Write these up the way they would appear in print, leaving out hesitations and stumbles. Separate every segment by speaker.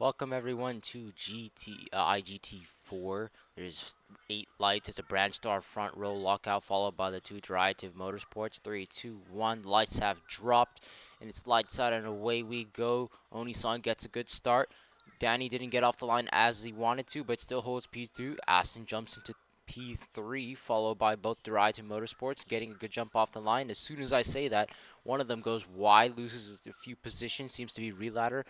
Speaker 1: Welcome everyone to IGT4. There's 8 lights. It's a branch star front row lockout followed by the 2 Derivative Motorsports. 3, 2, 1. Lights have dropped and it's lights out and away we go. Onisan gets a good start. Danny didn't get off the line as he wanted to, but still holds P2. Aston jumps into P3, followed by both Derivative Motorsports, getting a good jump off the line. As soon as I say that, one of them goes wide, loses a few positions, seems to be Reladder.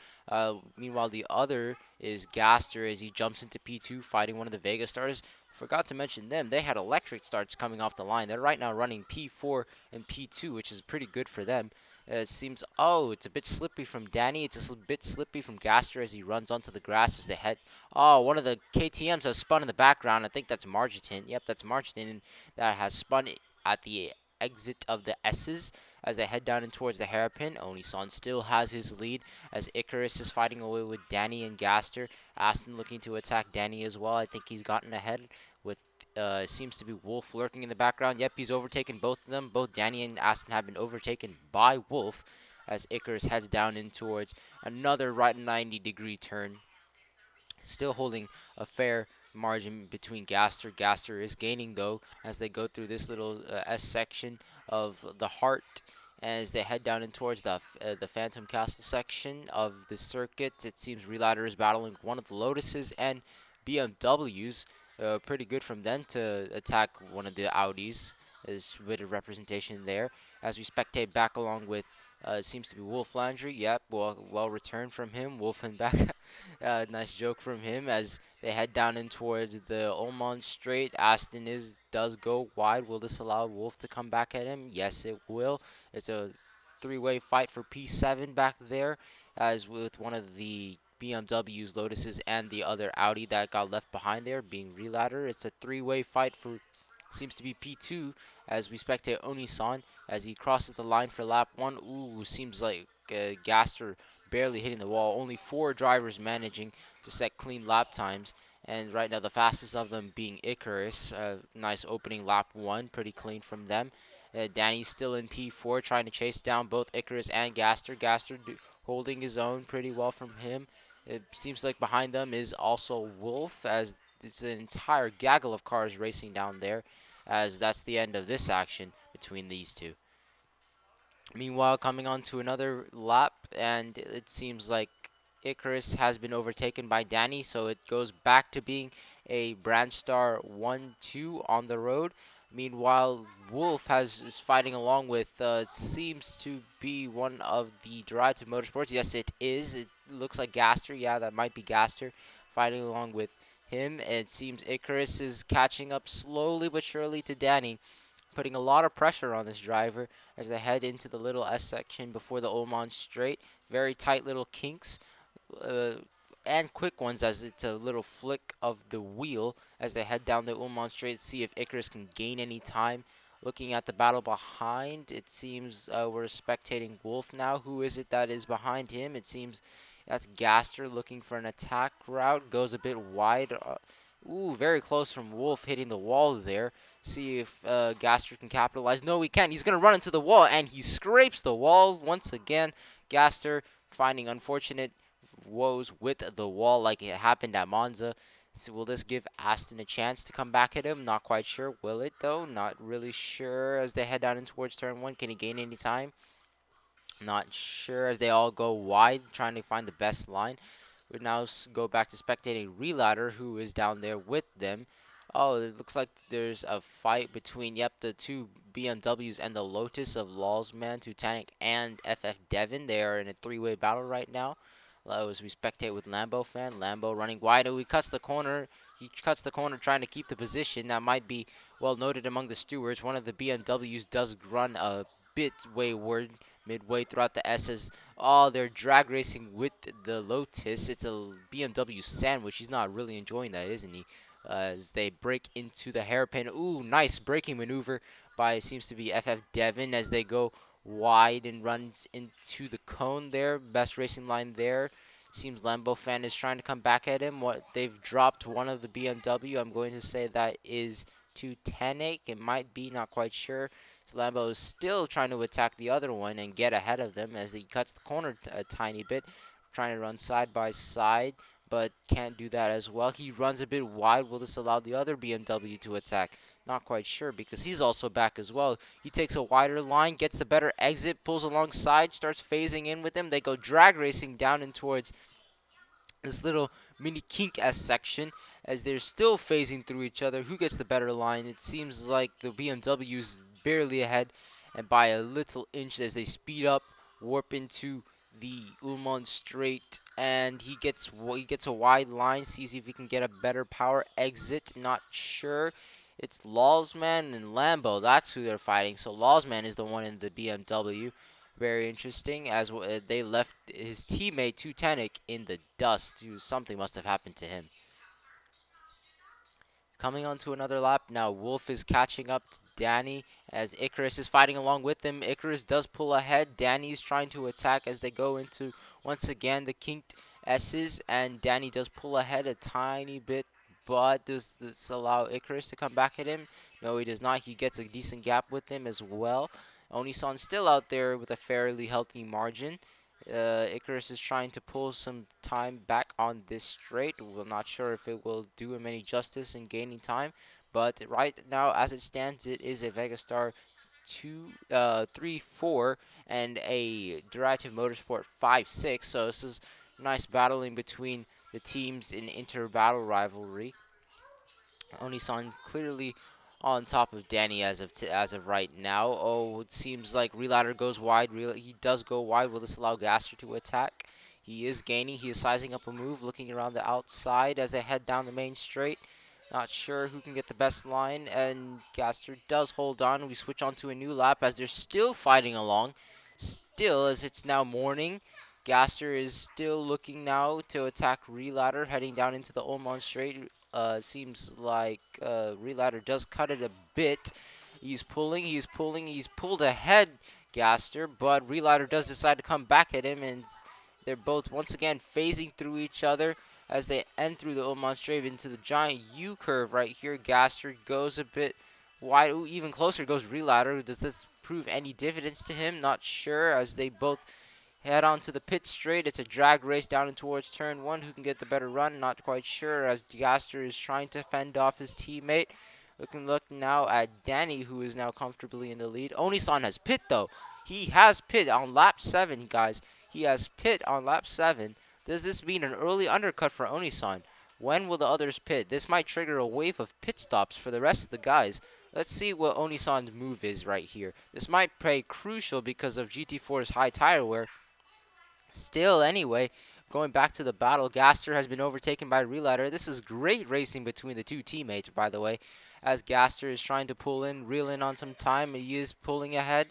Speaker 1: Meanwhile, the other is Gaster as he jumps into P2, fighting one of the Vega stars. Forgot to mention them. They had electric starts coming off the line. They're right now running P4 and P2, which is pretty good for them. It seems, it's a bit slippy from Danny. It's a bit slippy from Gaster as he runs onto the grass as they head. Oh, one of the KTMs has spun in the background. I think that's Margiton. Yep, that's Margiton that has spun at the exit of the S's as they head down in towards the hairpin. Onisan still has his lead as Icarus is fighting away with Danny and Gaster. Aston looking to attack Danny as well. I think he's gotten ahead with seems to be Wolf lurking in the background. Yep, he's overtaken both of them. Both Danny and Aston have been overtaken by Wolf as Icarus heads down in towards another right 90-degree turn. Still holding a fair margin between Gaster. Gaster is gaining though as they go through this little S section of the heart. As they head down in towards the Phantom Castle section of the circuit, it seems Relader is battling one of the Lotuses and BMWs. Pretty good from them to attack one of the Audis. There's a bit of representation there. As we spectate back along with, it seems to be Wolf Landry. Yep, well returned from him. Wolf and back. Nice joke from him as they head down in towards the Oman Strait. Aston does go wide. Will this allow Wolf to come back at him? Yes, it will. It's a three-way fight for P7 back there, as with one of the BMWs, Lotuses, and the other Audi that got left behind there being Reladder. It's a three-way fight for seems to be P2 as we spectate Onisan as he crosses the line for lap 1. Ooh, seems like Gaster barely hitting the wall. Only 4 drivers managing to set clean lap times. And right now the fastest of them being Icarus. Nice opening lap 1, pretty clean from them. Danny's still in P4 trying to chase down both Icarus and Gaster. Gaster holding his own pretty well from him. It seems like behind them is also Wolf as it's an entire gaggle of cars racing down there as that's the end of this action between these two. Meanwhile, coming on to another lap, and it seems like Icarus has been overtaken by Danny, so it goes back to being a Branch Star 1-2 on the road. Meanwhile, Wolf is fighting along with seems to be one of the Derivative Motorsports. Yes, it is. It looks like Gaster. Yeah, that might be Gaster fighting along with him. And it seems Icarus is catching up slowly but surely to Danny, putting a lot of pressure on this driver as they head into the little S section before the Oman Strait. Very tight little kinks uh, and quick ones as it's a little flick of the wheel as they head down the Oman Strait to see if Icarus can gain any time. Looking at the battle behind, it seems we're spectating Wolf now. Who is it that is behind him? It seems that's Gaster looking for an attack route. Goes a bit wide. Ooh, very close from Wolf hitting the wall there. See if Gaster can capitalize. No, he can't. He's going to run into the wall, and he scrapes the wall once again. Gaster finding unfortunate woes with the wall like it happened at Monza. So will this give Aston a chance to come back at him? Not quite sure. Will it, though? Not really sure as they head down in towards turn 1. Can he gain any time? Not sure as they all go wide, trying to find the best line. We now go back to spectating Reladder, who is down there with them. Oh, it looks like there's a fight between, yep, the two BMWs and the Lotus of Lawsman, Titanic, and FF Devon. They are in a three-way battle right now. As we spectate with Lambo fan. Lambo running wide. Oh, he cuts the corner. He cuts the corner trying to keep the position. That might be well noted among the stewards. One of the BMWs does run a bit wayward midway throughout the S's. Oh, they're drag racing with the Lotus. It's a BMW sandwich. He's not really enjoying that, isn't he? As they break into the hairpin. Ooh, nice braking maneuver by seems to be FF Devon as they go wide and runs into the cone there. Best racing line there. Seems Lambo fan is trying to come back at him. What they've dropped one of the BMW. I'm going to say that is Titanic. It might be, not quite sure. So Lambo is still trying to attack the other one and get ahead of them as he cuts the corner a tiny bit. trying to run side by side, but can't do that as well. He runs a bit wide. Will this allow the other BMW to attack? Not quite sure, because he's also back as well. He takes a wider line, gets the better exit, pulls alongside, starts phasing in with him. They go drag racing down and towards this little mini kink-s section as they're still phasing through each other. Who gets the better line? It seems like the BMW's barely ahead, and by a little inch as they speed up, warp into the Ullmann straight, and he gets a wide line. Sees if he can get a better power exit. Not sure. It's Lawsman and Lambo. That's who they're fighting. So Lawsman is the one in the BMW. Very interesting, as they left his teammate Titanic in the dust. Something must have happened to him. Coming on to another lap now, Wolf is catching up to Danny as Icarus is fighting along with him. Icarus does pull ahead. Danny is trying to attack as they go into, once again, the kinked S's, and Danny does pull ahead a tiny bit, but does this allow Icarus to come back at him? No, he does not. He gets a decent gap with him as well. Onisan still out there with a fairly healthy margin. Icarus is trying to pull some time back on this straight. We're not sure if it will do him any justice in gaining time, but right now, as it stands, it is a Vegastar 3-4 and a Derivative Motorsport 5-6. So this is nice battling between the teams in inter-battle rivalry. Onisan clearly on top of Danny as of right now. Oh, it seems like Reladder goes wide. He does go wide. Will this allow Gaster to attack? He is gaining. He is sizing up a move, looking around the outside as they head down the main straight. Not sure who can get the best line, and Gaster does hold on. We switch on to a new lap as they're still fighting along. Still, as it's now morning, Gaster is still looking now to attack Reladder, heading down into the Ullmann straight. Seems like Reladder does cut it a bit. He's pulled ahead, Gaster, but Reladder does decide to come back at him, and they're both once again phasing through each other as they end through the Ullmann straight into the giant U-curve right here. Gaster goes a bit wide. Ooh, even closer goes Reladder. Does this prove any dividends to him? Not sure, as they both head on to the pit straight. It's a drag race down and towards turn one. Who can get the better run? Not quite sure, as Gaster is trying to fend off his teammate. Look now at Danny, who is now comfortably in the lead. Onisan has pit, though. He has pit on lap 7, guys. He has pit on lap 7. Does this mean an early undercut for Onisan? When will the others pit? This might trigger a wave of pit stops for the rest of the guys. Let's see what Onisan's move is right here. This might play crucial because of GT4's high tire wear. Still, anyway, going back to the battle, Gaster has been overtaken by Reladder. This is great racing between the two teammates, by the way, as Gaster is trying to reel in on some time. He is pulling ahead,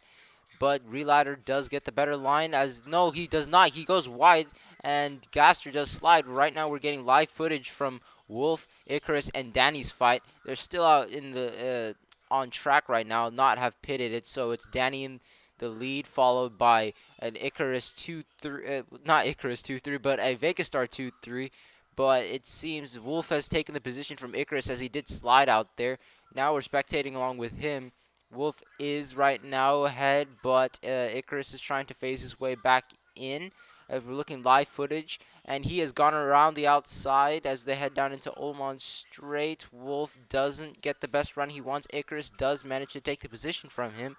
Speaker 1: but Reladder does get the better line, as no, he does not. He goes wide, and Gaster does slide. Right now, we're getting live footage from Wolf, Icarus, and Danny's fight. They're still out in the on track right now, not have pitted it, so it's Danny in the lead, followed by an Icarus 2-3, not Icarus 2-3, but a Vegastar 2-3. But it seems Wolf has taken the position from Icarus as he did slide out there. Now we're spectating along with him. Wolf is right now ahead, but Icarus is trying to phase his way back in. We're looking live footage, and he has gone around the outside as they head down into Ullmann straight. Wolf doesn't get the best run he wants. Icarus does manage to take the position from him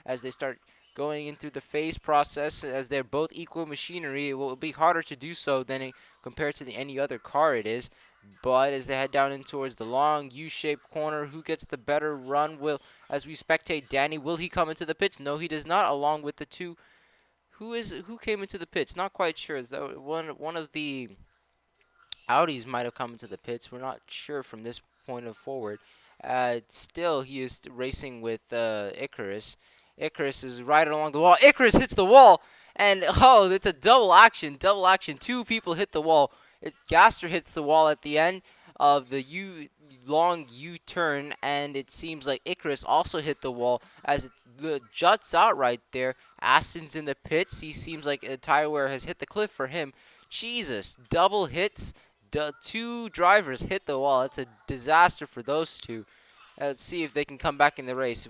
Speaker 1: as they start going into the phase process. As they're both equal machinery, it will be harder to do so than compared to any other car it is. But as they head down in towards the long U-shaped corner, who gets the better run? As we spectate Danny, will he come into the pits? No, he does not, along with the two. Who came into the pits? Not quite sure. Is that one of the Audis might have come into the pits. We're not sure from this point of forward. Still, he is racing with Icarus. Icarus is right along the wall. Icarus hits the wall, and oh, it's a double action. Double action. Two people hit the wall. Gaster hits the wall at the end of the long U-turn, and it seems like Icarus also hit the wall as it juts out right there. Aston's in the pits. He seems like a tire wear has hit the cliff for him. Jesus, double hits. Two drivers hit the wall. It's a disaster for those two. Let's see if they can come back in the race.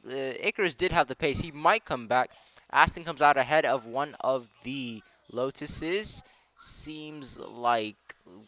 Speaker 1: Icarus did have the pace. He might come back. Aston comes out ahead of one of the Lotus's seems like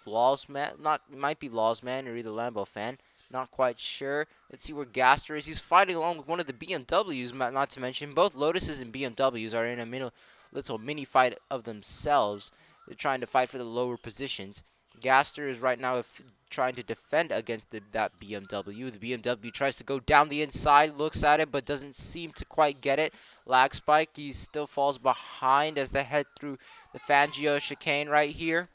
Speaker 1: Lawsman, not might be Lawsman or either Lambo fan. Not quite sure. Let's see where Gaster is. He's fighting along with one of the BMWs. Not to mention, both Lotuses and BMWs are in a little mini fight of themselves. They're trying to fight for the lower positions. Gaster is right now trying to defend against that BMW. The BMW tries to go down the inside, looks at it, but doesn't seem to quite get it. Lag spike, he still falls behind as they head through the Fangio chicane right here.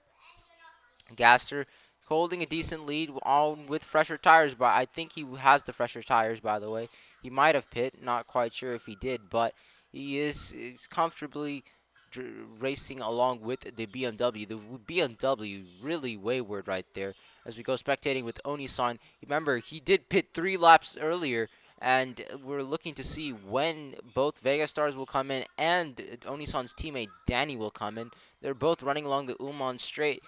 Speaker 1: Gaster holding a decent lead on with fresher tires, but I think he has the fresher tires, by the way. He might have pit, not quite sure if he did, but he is comfortably racing along with the BMW. The BMW really wayward right there. As we go spectating with Onisan, remember he did pit 3 laps earlier, and we're looking to see when both Vega Stars will come in and Onisan's teammate Danny will come in. They're both running along the Uman straight.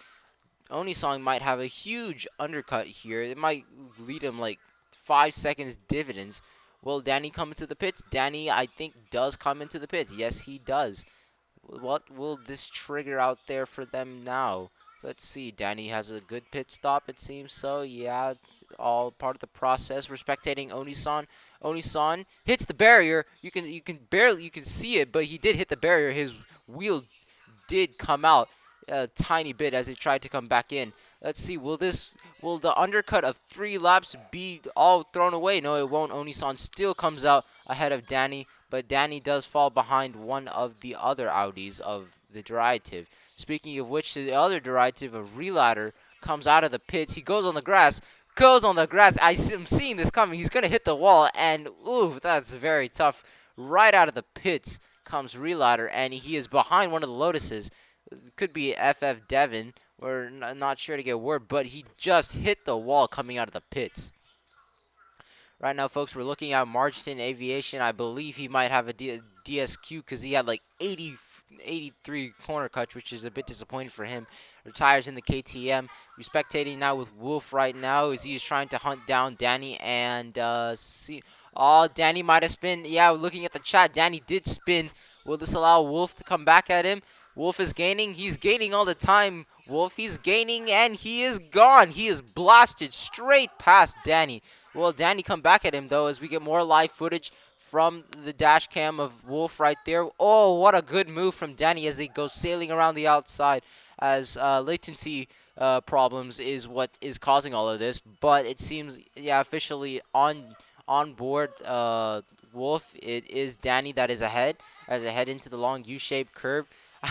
Speaker 1: Onisong might have a huge undercut here. It might lead him like 5 seconds dividends. Will Danny come into the pits? Danny, I think, does come into the pits. Yes, he does. What will this trigger out there for them now? Let's see. Danny has a good pit stop, it seems so. Yeah, all part of the process. We're spectating Onisan. Onisan hits the barrier. You can barely see it, but he did hit the barrier. His wheel did come out a tiny bit as it tried to come back in. Let's see, will the undercut of 3 laps be all thrown away? No, it won't. Onisan still comes out ahead of Danny, but Danny does fall behind one of the other Audis of the derivative. Speaking of which, the other derivative of Relader comes out of the pits. He goes on the grass. I'm seeing this coming. He's going to hit the wall, and ooh, that's very tough. Right out of the pits comes Relader, and he is behind one of the Lotuses. Could be FF Devon. We're not sure to get word, but he just hit the wall coming out of the pits. Right now, folks, we're looking at Marston Aviation. I believe he might have a DSQ because he had like 83 corner cuts, which is a bit disappointing for him. Retires in the KTM. We're spectating now with Wolf right now as he is trying to hunt down Danny and see. Oh, Danny might have spin. Yeah, looking at the chat, Danny did spin. Will this allow Wolf to come back at him? Wolf is gaining. He's gaining all the time. Wolf, he's gaining, and he is gone. He is blasted straight past Danny. Will Danny come back at him, though, as we get more live footage from the dash cam of Wolf right there. Oh, what a good move from Danny as he goes sailing around the outside, as latency problems is what is causing all of this. But it seems, yeah, officially on board Wolf, it is Danny that is ahead, as they head into the long U-shaped curve.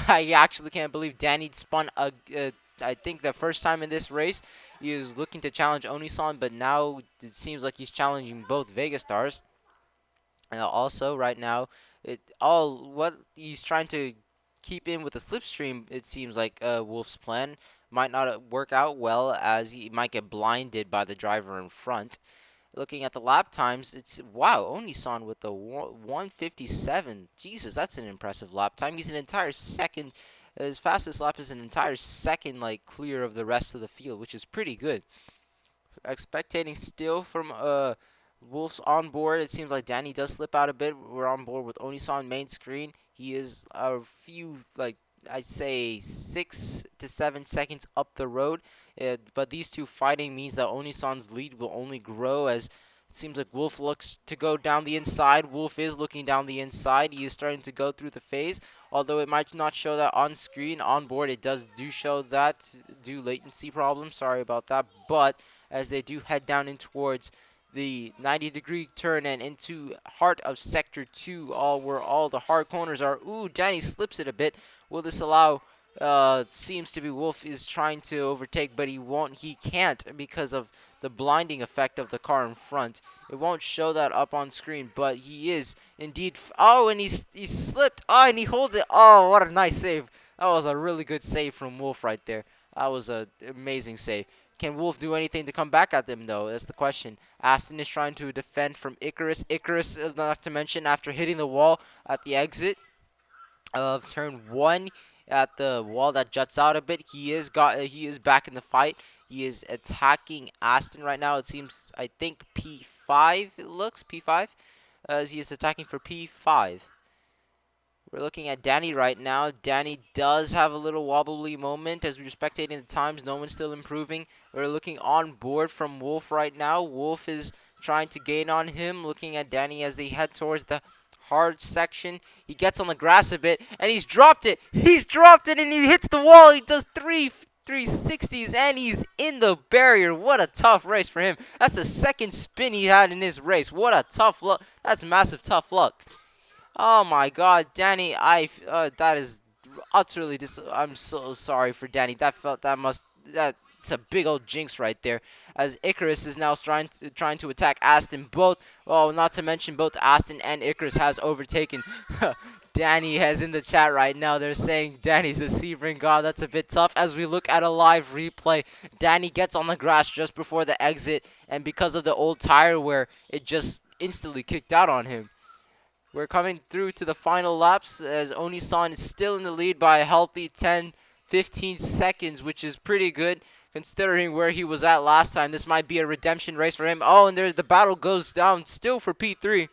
Speaker 1: I actually can't believe Danny spun I think the first time in this race. He is looking to challenge Onisan, but now it seems like he's challenging both Vega Stars. Also, right now, what he's trying to keep in with the slipstream, it seems like Wolf's plan might not work out well, as he might get blinded by the driver in front. Looking at the lap times, it's wow, Onisan with the 1:57. Jesus, that's an impressive lap time. He's an entire second. His fastest lap is an entire second, like, clear of the rest of the field, which is pretty good. Expectating still from Wolf's on board. It seems like Danny does slip out a bit. We're on board with Onisan main screen. He is a few, like, I'd say 6 to 7 seconds up the road. But these two fighting means that Onisan's lead will only grow, as it seems like Wolf looks to go down the inside. Wolf is looking down the inside. He is starting to go through the phase. Although it might not show that on screen, on board it do show that due latency problems. Sorry about that. But as they do head down in towards the 90-degree turn and into heart of sector 2, where all the hard corners are. Ooh, Danny slips it a bit. Will this allow? Seems to be Wolf is trying to overtake, but he can't because of the blinding effect of the car in front. It won't show that up on screen, but he is indeed. Oh, and he slipped. Oh, and he holds it. Oh, what a nice save. That was a really good save from Wolf right there. That was an amazing save. Can Wolf do anything to come back at them, though? That's the question. Aston is trying to defend from Icarus. Icarus, not to mention, after hitting the wall at the exit of turn 1, at the wall that juts out a bit, he is back in the fight. He is attacking Aston right now. It seems, I think, P5, it looks, P5, as he is attacking for P5. We're looking at Danny right now. Danny does have a little wobbly moment as we're spectating the times. No one's still improving. We're looking on board from Wolf right now. Wolf is trying to gain on him. Looking at Danny as they head towards the hard section. He gets on the grass a bit, and he's dropped it. He's dropped it, and he hits the wall. He does 360s, and he's in the barrier. What a tough race for him. That's the second spin he had in this race. What a tough luck. That's massive tough luck. Oh my God, Danny! That is utterly I'm so sorry for Danny. That's a big old jinx right there. As Icarus is now trying to attack Aston. Both, oh, not to mention both Aston and Icarus has overtaken. Danny has in the chat right now. They're saying Danny's the Sebring God. That's a bit tough. As we look at a live replay, Danny gets on the grass just before the exit, and because of the old tire wear, it just instantly kicked out on him. We're coming through to the final laps as Oni-san is still in the lead by a healthy 10-15 seconds, which is pretty good considering where he was at last time. This might be a redemption race for him. Oh, and there's the battle goes down still for P3.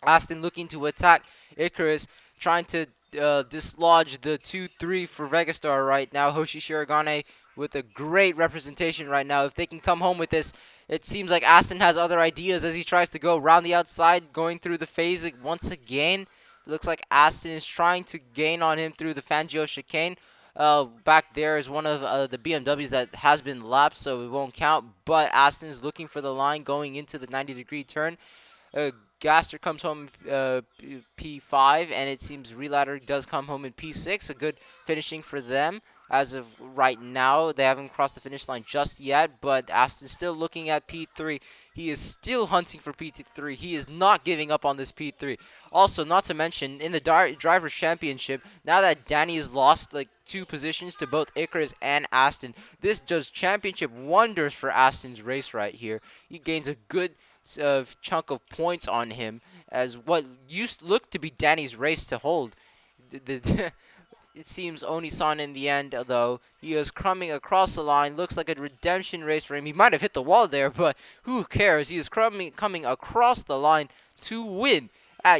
Speaker 1: Aston looking to attack Icarus, trying to dislodge the 2-3 for Vegastar right now. Hoshi Shirogane with a great representation right now. If they can come home with this, it seems like Aston has other ideas as he tries to go around the outside, going through the phase once again. It looks like Aston is trying to gain on him through the Fangio chicane. Back there is one of the BMWs that has been lapped, so it won't count. But Aston is looking for the line going into the 90-degree turn. Gaster comes home P5, and it seems Relatter does come home in P6. A good finishing for them. As of right now, they haven't crossed the finish line just yet, but Aston's still looking at P3. He is still hunting for P3. He is not giving up on this P3. Also, not to mention, in the Drivers' Championship, now that Danny has lost like 2 positions to both Icarus and Aston, this does championship wonders for Aston's race right here. He gains a good chunk of points on him as what used to look to be Danny's race to hold. It seems Oni-san in the end, though, he is coming across the line. Looks like a redemption race for him. He might have hit the wall there, but who cares? He is coming across the line to win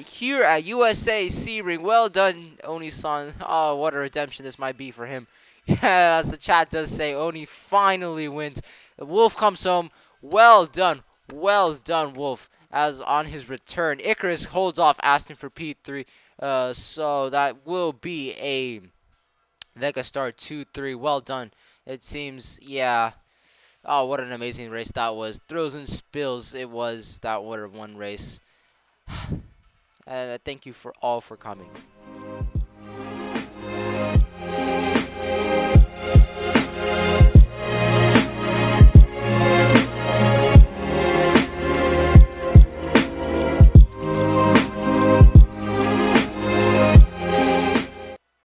Speaker 1: here at USA Sebring. Well done, Oni-san. Oh, what a redemption this might be for him. Yeah, as the chat does say, Oni finally wins. The Wolf comes home. Well done. Well done, Wolf, as on his return. Icarus holds off Aston for P3. So that will be a Vegastar 2-3. Well done. It seems, yeah. Oh, what an amazing race that was. Thrills and spills. It was that one race. And thank you for all for coming.